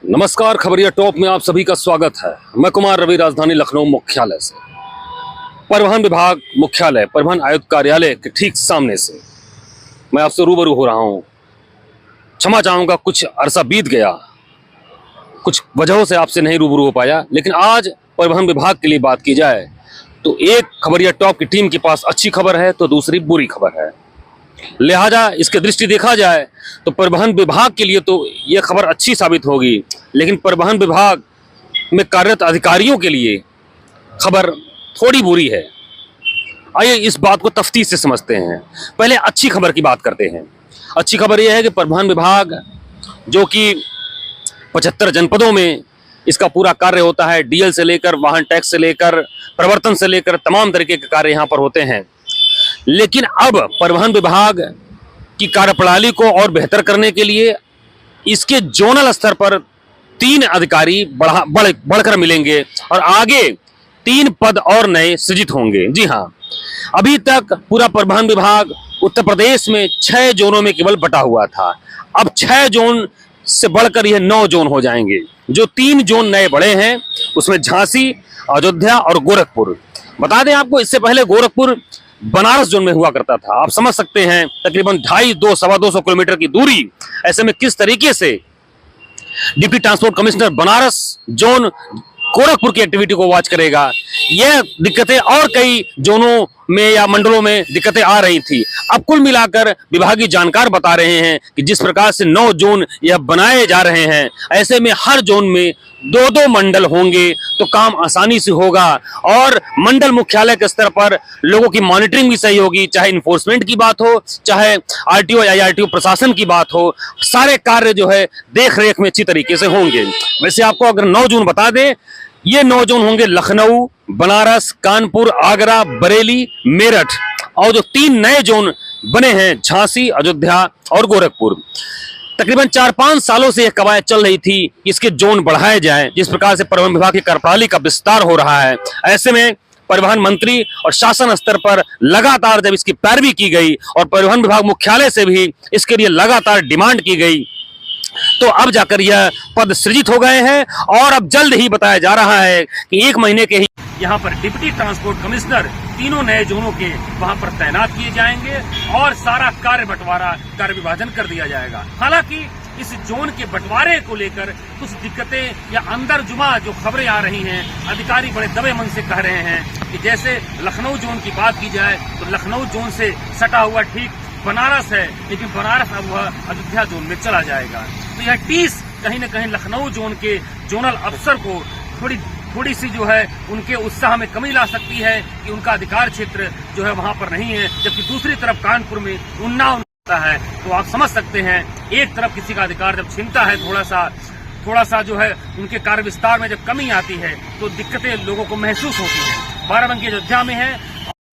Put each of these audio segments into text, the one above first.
नमस्कार, खबरिया टॉप में आप सभी का स्वागत है। मैं कुमार रवि, राजधानी लखनऊ मुख्यालय से। परिवहन विभाग मुख्यालय, परिवहन आयुक्त कार्यालय के ठीक सामने से मैं आपसे रूबरू हो रहा हूं। क्षमा चाहूंगा, कुछ अरसा बीत गया, कुछ वजहों से आपसे नहीं रूबरू हो पाया, लेकिन आज परिवहन विभाग के लिए बात की जाए तो एक खबरिया टॉप की टीम के पास अच्छी खबर है तो दूसरी बुरी खबर है। लिहाजा इसके दृष्टि देखा जाए तो परिवहन विभाग के लिए तो यह खबर अच्छी साबित होगी, लेकिन परिवहन विभाग में कार्यरत अधिकारियों के लिए खबर थोड़ी बुरी है। आइए इस बात को तफ्तीश से समझते हैं। पहले अच्छी खबर की बात करते हैं। अच्छी खबर यह है कि परिवहन विभाग, जो कि 75 जनपदों में इसका पूरा कार्य होता है, डीएल से लेकर वाहन टैक्स से लेकर प्रवर्तन से लेकर तमाम तरीके के कार्य यहाँ पर होते हैं, लेकिन अब परिवहन विभाग की कार्यप्रणाली को और बेहतर करने के लिए इसके जोनल स्तर पर 3 अधिकारी बढ़कर मिलेंगे और आगे 3 पद और नए सृजित होंगे। जी हाँ, अभी तक पूरा परिवहन विभाग उत्तर प्रदेश में 6 जोनों में केवल बटा हुआ था। अब 6 जोन से बढ़कर यह 9 जोन हो जाएंगे। जो 3 जोन नए बढ़े हैं उसमें झांसी, अयोध्या और गोरखपुर। बता दें आपको, इससे पहले गोरखपुर बनारस जोन में हुआ करता था। आप समझ सकते हैं तकरीबन 250-225 किलोमीटर की दूरी, ऐसे में किस तरीके से deputy transport commissioner Banaras zone Gorakhpur की एक्टिविटी को वॉच करेगा। यह दिक्कतें और कई जोनों में या मंडलों में दिक्कतें आ रही थी। अब कुल मिलाकर विभागीय जानकार बता रहे हैं कि जिस प्रकार से 9 जोन यह बनाए जा रहे हैं, ऐसे में हर जोन में 2-2 मंडल होंगे तो काम आसानी से होगा और मंडल मुख्यालय के स्तर पर लोगों की मॉनिटरिंग भी सही होगी। चाहे इन्फोर्समेंट की बात हो, चाहे आरटीओ या आईआरटीओ प्रशासन की बात हो, सारे कार्य जो है देख रेख में अच्छी तरीके से होंगे। वैसे आपको अगर 9 जोन बता दें, ये 9 जोन होंगे लखनऊ, बनारस, कानपुर, आगरा, बरेली, मेरठ, और जो 3 नए जोन बने हैं झांसी, अयोध्या और गोरखपुर। तकरीबन 4-5 सालों से यह कवायद चल रही थी कि इसके जोन बढ़ाए जाएं। जिस प्रकार से परिवहन विभाग की कार्यप्रणाली का विस्तार हो रहा है, ऐसे में परिवहन मंत्री और शासन स्तर पर लगातार जब इसकी पैरवी की गई और परिवहन विभाग मुख्यालय से भी इसके लिए लगातार डिमांड की गई, तो अब जाकर यह पद सृजित हो गए हैं और अब जल्द ही बताया जा रहा है कि 1 महीने के ही यहाँ पर डिप्टी ट्रांसपोर्ट कमिश्नर तीनों नए जोनों के वहां पर तैनात किए जाएंगे और सारा कार्य बंटवारा, कार्य विभाजन कर दिया जाएगा। हालांकि इस जोन के बंटवारे को लेकर कुछ दिक्कतें या अंदर जुमा जो खबरें आ रही हैं, अधिकारी बड़े दबे मन से कह रहे हैं कि जैसे लखनऊ जोन की बात की जाए तो लखनऊ जोन से सटा हुआ ठीक बनारस है, लेकिन बनारस अब वह अयोध्या जोन में चला जाएगा। तो यह टीस कहीं न कहीं लखनऊ जोन के जोनल अफसर को थोड़ी सी जो है उनके उत्साह में कमी ला सकती है कि उनका अधिकार क्षेत्र जो है वहां पर नहीं है, जबकि दूसरी तरफ कानपुर में उन्नाव होता है। तो आप समझ सकते हैं, एक तरफ किसी का अधिकार जब छिनता है, थोड़ा सा जो है उनके कार्य विस्तार में जब कमी आती है तो दिक्कतें लोगों को महसूस होती है। बाराबंकी अयोध्या में है,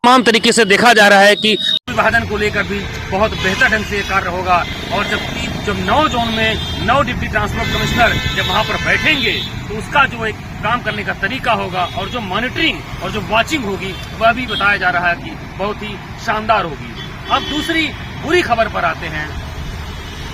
तमाम तरीके से देखा जा रहा है कि विभाजन को लेकर भी बहुत बेहतर ढंग से कार्य होगा और जब 9 जोन में 9 डिप्टी ट्रांसपोर्ट कमिश्नर जब वहां पर बैठेंगे तो उसका जो एक काम करने का तरीका होगा और जो मॉनिटरिंग और जो वॉचिंग होगी वह भी बताया जा रहा है कि बहुत ही शानदार होगी। अब दूसरी बुरी खबर पर आते हैं।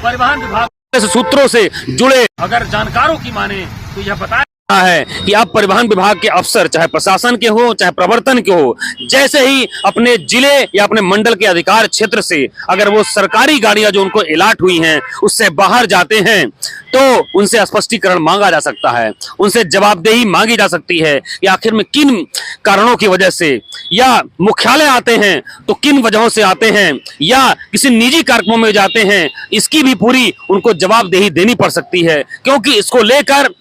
परिवहन विभाग सूत्रों से जुड़े अगर जानकारों की माने तो यह बताया है कि अब परिवहन विभाग के अफसर, चाहे प्रशासन के हो चाहे प्रवर्तन के हो, जैसे ही अपने जिले या अपने मंडल के अधिकार क्षेत्र से अगर वो सरकारी गाड़ियां जो उनको अलाट हुई हैं उससे बाहर जाते हैं तो उनसे स्पष्टीकरण मांगा जा सकता है, उनसे जवाबदेही मांगी जा सकती है कि आखिर में किन कारणों की वजह से या मुख्यालय आते हैं तो किन वजहों से आते हैं या किसी निजी कार्यक्रमों में जाते हैं। इसकी भी पूरी उनको जवाबदेही देनी पड़ सकती है, क्योंकि इसको लेकर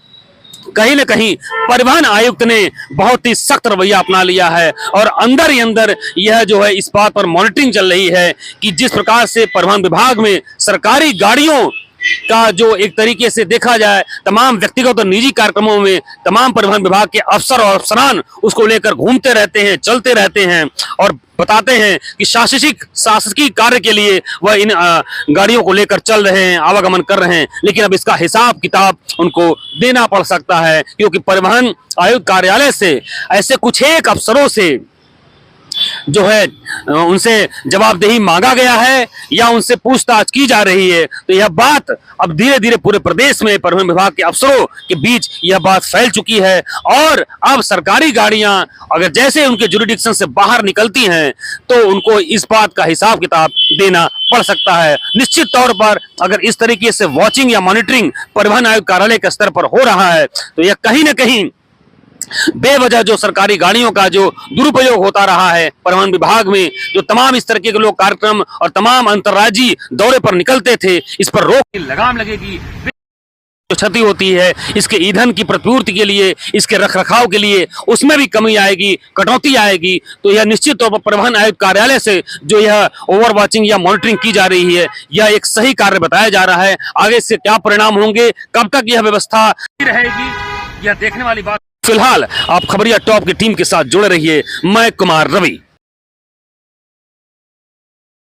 कहीं न कहीं परिवहन आयुक्त ने बहुत ही सख्त रवैया अपना लिया है और अंदर ही अंदर यह जो है इस बात पर मॉनिटरिंग चल रही है कि जिस प्रकार से परिवहन विभाग में सरकारी गाड़ियों का जो एक तरीके से देखा जाए तमाम व्यक्तिगत और निजी कार्यक्रमों में तमाम परिवहन विभाग के अफसर और अफसरान उसको लेकर घूमते रहते हैं, चलते रहते हैं और बताते हैं कि शासकीय कार्य के लिए वह इन गाड़ियों को लेकर चल रहे हैं, आवागमन कर रहे हैं, लेकिन अब इसका हिसाब किताब उनको देना पड़ सकता है, क्योंकि परिवहन आयुक्त कार्यालय से ऐसे कुछ एक अफसरों से जो है उनसे जवाबदेही मांगा गया है या उनसे पूछताछ की जा रही है। तो यह बात अब धीरे धीरे पूरे प्रदेश में परिवहन विभाग के अफसरों के बीच यह बात फैल चुकी है और अब सरकारी गाड़ियां अगर जैसे उनके जुरिडिक्शन से बाहर निकलती हैं तो उनको इस बात का हिसाब किताब देना पड़ सकता है। निश्चित तौर पर अगर इस तरीके से वॉचिंग या मॉनिटरिंग परिवहन आयुक्त कार्यालय के स्तर पर हो रहा है तो यह कहीं ना कहीं बेवजह जो सरकारी गाड़ियों का जो दुरुपयोग होता रहा है, परिवहन विभाग में जो तमाम इस तरीके के लोग कार्यक्रम और तमाम अंतर्राज्यीय दौरे पर निकलते थे, इस पर रोक की लगाम लगेगी। जो क्षति होती है इसके ईंधन की प्रतिपूर्ति के लिए, इसके रखरखाव के लिए उसमें भी कमी आएगी, कटौती आएगी। तो यह निश्चित तौर पर परिवहन आयुक्त कार्यालय से जो यह ओवर वॉचिंग या मॉनिटरिंग की जा रही है यह एक सही कार्य बताया जा रहा है। आगे से क्या परिणाम होंगे, कब तक यह व्यवस्था रहेगी, यह देखने वाली बात। फिलहाल आप खबरिया टॉप की टीम के साथ जुड़े रहिए। मैं कुमार रवि।